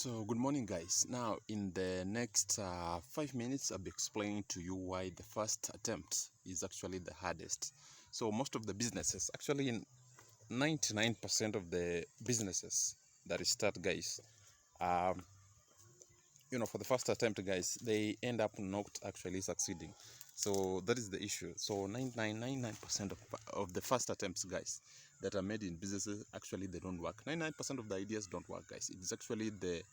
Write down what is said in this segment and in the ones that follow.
So, good morning, guys. Now, in the next 5 minutes, I'll be explaining to you why the first attempt is actually the hardest. So, most of the businesses, actually, in 99% of the businesses that start, guys, um, for the first attempt, guys, they end up not actually succeeding. So that is the issue. So 99.99% of the first attempts, guys, that are made in businesses, actually they don't work. 99% of the ideas don't work, guys. It's actually the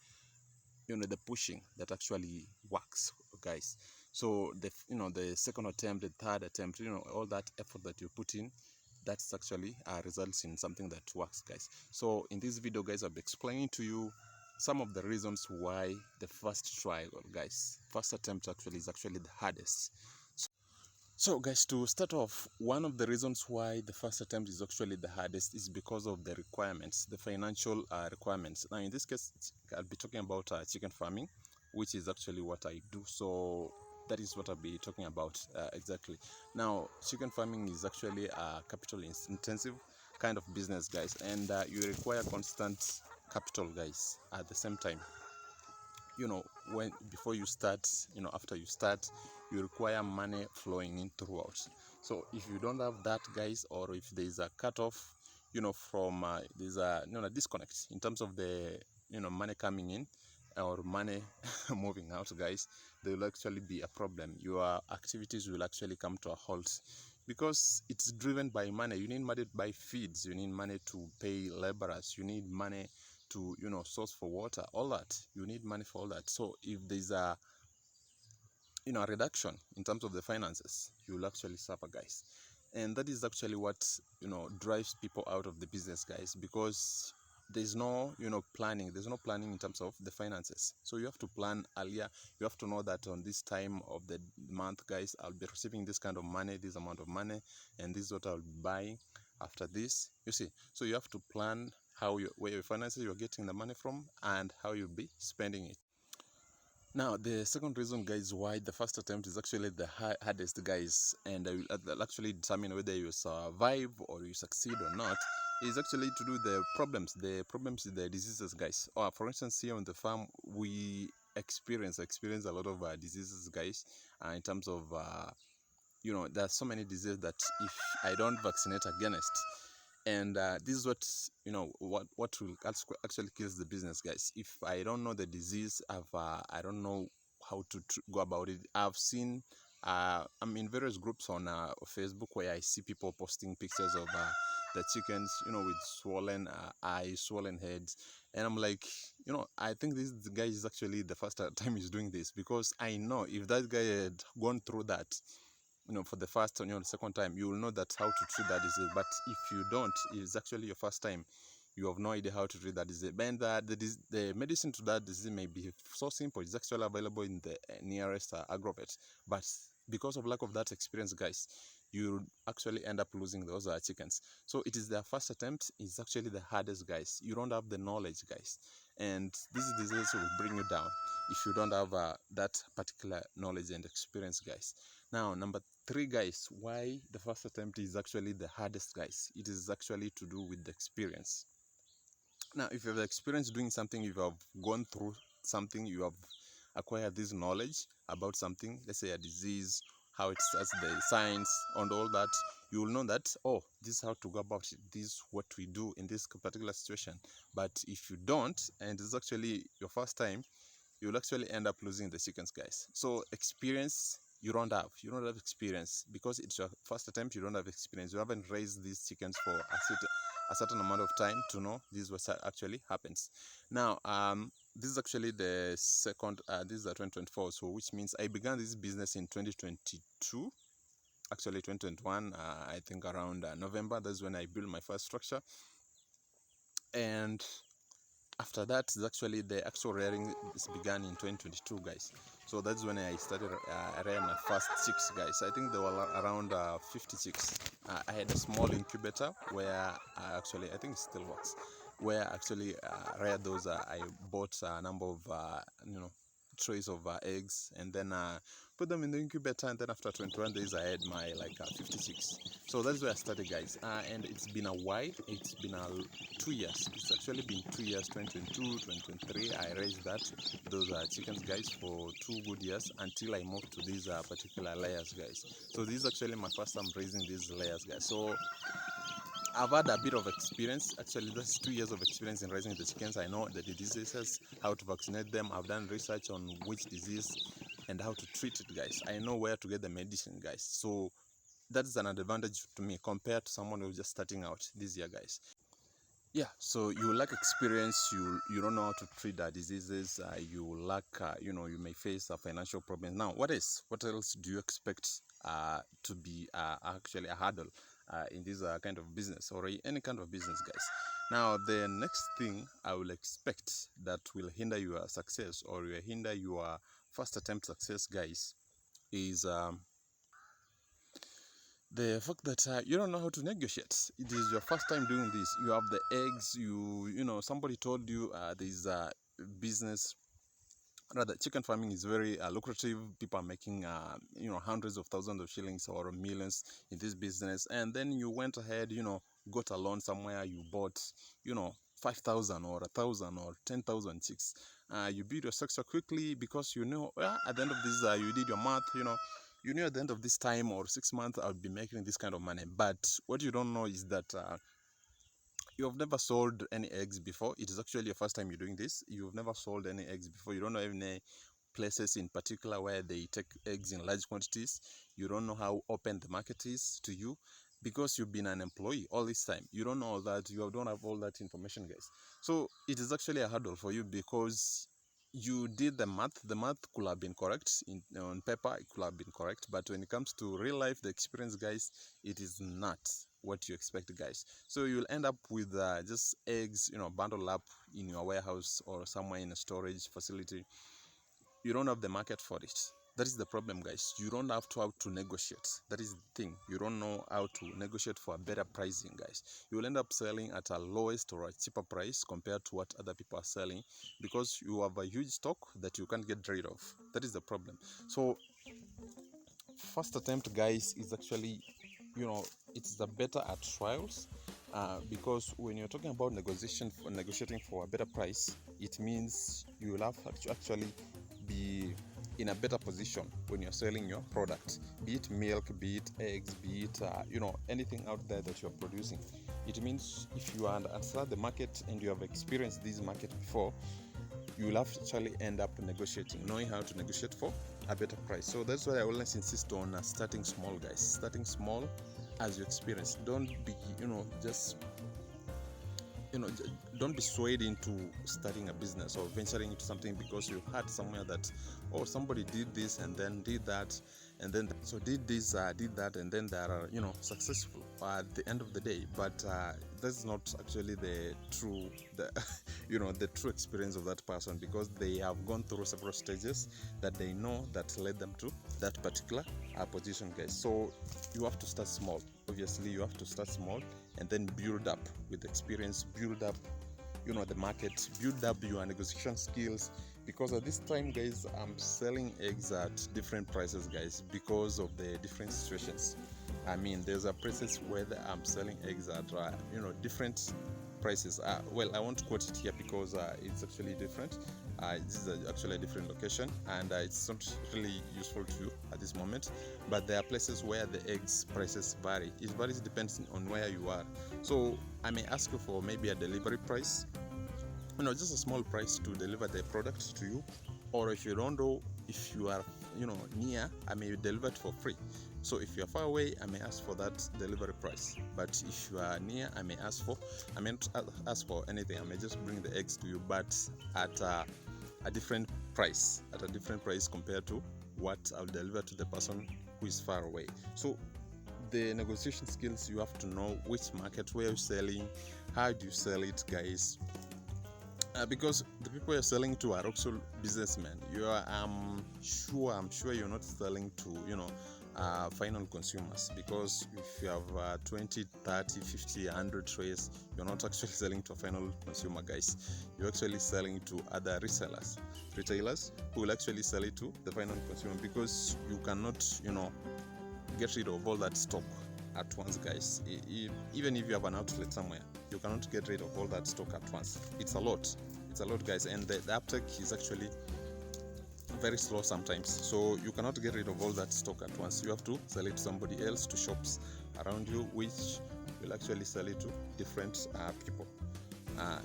pushing that actually works, guys. So the second attempt, the third attempt, all that effort that you put in, that's actually results in something that works, guys. So in this video, guys, I'll be explaining to you some of the reasons why the first try, guys, first attempt actually is actually the hardest. So, guys, to start off, one of the reasons why the first attempt is actually the hardest is because of the requirements, the financial requirements. Now, in this case, I'll be talking about chicken farming, which is actually what I do. So that is what I'll be talking about exactly. Now, chicken farming is actually a capital intensive kind of business, guys, and you require constant capital, guys, at the same time. When before you start, after you start, you require money flowing in throughout. So if you don't have that, guys, or if there's a cutoff, from there's a disconnect in terms of the money coming in or money moving out, guys, there will actually be a problem. Your activities will actually come to a halt because it's driven by money. You need money to buy feeds, you need money to pay laborers, you need money to source for water, all that. You need money for all that. So if there's a reduction in terms of the finances, you will actually suffer, guys. And that is actually what drives people out of the business, guys, because there's no planning. There's no planning in terms of the finances. So you have to plan earlier. You have to know that on this time of the month, guys, I'll be receiving this kind of money, this amount of money, and this is what I'll be buying after this, you see. So you have to plan where your finances, you're getting the money from, and how you'll be spending it. Now, the second reason, guys, why the first attempt is actually the hardest, guys, and will actually determine whether you survive or you succeed or not, is actually to do the problems. The problems is the diseases, guys. For instance, here on the farm, we experience a lot of diseases, guys, in terms of there's so many diseases that if I don't vaccinate against, and this is what will actually kills the business, guys. If I don't know the disease, I don't know how to go about it. I've seen I'm in various groups on Facebook where I see people posting pictures of the chickens, with swollen eyes, swollen heads, and I'm like, I think this guy is actually the first time he's doing this, because I know if that guy had gone through that, for the first or the second time, you will know that how to treat that disease. But if you don't, it's actually your first time, you have no idea how to treat that disease. And the medicine to that disease may be so simple. It's actually available in the nearest agrovet. But because of lack of that experience, guys, you actually end up losing those chickens. So it is their first attempt. It's actually the hardest, guys. You don't have the knowledge, guys, and this disease will bring you down if you don't have that particular knowledge and experience, guys. Now, number three, guys, why the first attempt is actually the hardest, guys. It is actually to do with the experience. Now, if you have experience doing something, if you have gone through something, you have acquired this knowledge about something, let's say a disease, how it starts, the signs, and all that, you will know that, oh, this is how to go about it, this is what we do in this particular situation. But if you don't, and it's actually your first time, you will actually end up losing the chickens, guys. So experience, you don't have experience because it's your first attempt. You don't have experience. You haven't raised these chickens for a certain amount of time to know this is what actually happens. Now, this is actually the second, this is the 2024, so which means I began this business in 2022, actually 2021, I think around November. That's when I built my first structure, and after that is actually the actual rearing is began in 2022, guys. So that's when I started rearing my first chicks, guys. I think there were around 50 chicks. I had a small incubator where I think it still works, where I actually reared those. I bought a number of trays of eggs, and then put them in the incubator, and then after 21 days I had my 56. So that's where I started, guys. And it's been a while. It's been 2 years. It's actually been 2 years, 2022, 2023. I raised those chickens, guys, for 2 good years until I moved to these particular layers, guys. So this is actually my first time raising these layers, guys. So I've had a bit of experience. Actually, that's 2 years of experience in raising the chickens. I know the diseases, how to vaccinate them. I've done research on which disease and how to treat it, guys. I know where to get the medicine, guys. So that's an advantage to me compared to someone who's just starting out this year, guys. Yeah, so you lack experience, you don't know how to treat the diseases, you lack, you may face a financial problem. Now, what else do you expect to be actually a hurdle in this kind of business, or any kind of business, guys? Now, the next thing I will expect that will hinder your success, or will hinder your first attempt success, guys, is the fact that you don't know how to negotiate. It is your first time doing this. You have the eggs. Somebody told you there's a business. Rather, chicken farming is very lucrative. People are making hundreds of thousands of shillings or millions in this business. And then you went ahead, got a loan somewhere. You bought 5,000 or 1,000 or 10,000 chicks. You build your structure quickly because at the end of this, you did your math. You knew at the end of this time or 6 months I would be making this kind of money. But what you don't know is that you have never sold any eggs before. It is actually your first time you're doing this. You've never sold any eggs before. You don't know any places in particular where they take eggs in large quantities. You don't know how open the market is to you because you've been an employee all this time. You don't know that. You don't have all that information, guys. So it is actually a hurdle for you because you did the math. The math could have been correct on paper. It could have been correct, but when it comes to real life, the experience, guys, it is not what you expect, guys. So you'll end up with just eggs, bundled up in your warehouse or somewhere in a storage facility. You don't have the market for it. That is the problem, guys. You don't have to how to negotiate. That is the thing. You don't know how to negotiate for a better pricing, guys. You will end up selling at a lowest or a cheaper price compared to what other people are selling because you have a huge stock that you can't get rid of. That is the problem. So first attempt, guys, is actually, it's the better at trials. Because when you're talking about negotiating for a better price, it means you will have to actually be in a better position when you're selling your product, be it milk, be it eggs, be it anything out there that you're producing. It means if you understand the market and you have experienced this market before, you will have to actually end up negotiating, knowing how to negotiate for a better price. So that's why I always insist on starting small, guys. Starting small as you experience. Don't be don't be swayed into starting a business or venturing into something because you heard somewhere that somebody did this and then did that, and then so did this, did that, and then they are successful at the end of the day. But that's not actually the true the true experience of that person, because they have gone through several stages that they know that led them to that particular position, guys. So you have to start small. Obviously, you have to start small and then build up with experience, build up the market, build up your negotiation skills, because at this time, guys, I'm selling eggs at different prices, guys, because of the different situations. I mean, there's a places where I'm selling eggs at different prices. Well, I won't quote it here because it's actually different. This is actually a different location, and it's not really useful to you at this moment. But there are places where the eggs prices vary. It varies depending on where you are. So I may ask you for maybe a delivery price, just a small price to deliver the product to you. Or if you don't know, if you are near, I may deliver it for free. So if you're far away, I may ask for that delivery price. But if you are near, I may not ask for anything. I may just bring the eggs to you, but at a different price, compared to what I'll deliver to the person who is far away. So the negotiation skills, you have to know which market, where you're selling, how do you sell it, guys. Because the people you're selling to are also businessmen. I'm sure you're not selling to final consumers, because if you have 20, 30, 50, 100 trays, you're not actually selling to a final consumer, guys. You're actually selling to other retailers who will actually sell it to the final consumer, because you cannot, get rid of all that stock at once, guys. Even if you have an outlet somewhere, you cannot get rid of all that stock at once. It's a lot, guys, and the uptake is actually very slow sometimes, so you cannot get rid of all that stock at once. You have to sell it to somebody else, to shops around you, which will actually sell it to different people,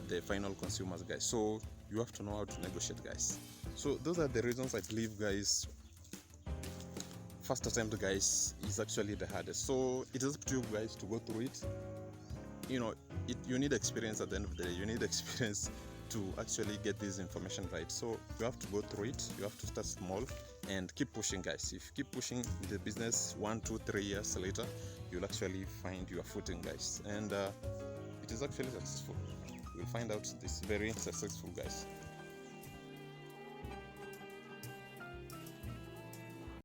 the final consumers, guys. So you have to know how to negotiate, guys. So those are the reasons I believe, guys, first attempt, guys, is actually the hardest. So it is up to you guys to go through it. You need experience. At the end of the day, you need experience to actually get this information right. So you have to go through it. You have to start small and keep pushing, guys. If you keep pushing the business, 1, 2, 3 years later, you'll actually find your footing, guys, and it is actually successful. You'll find out this very successful, guys.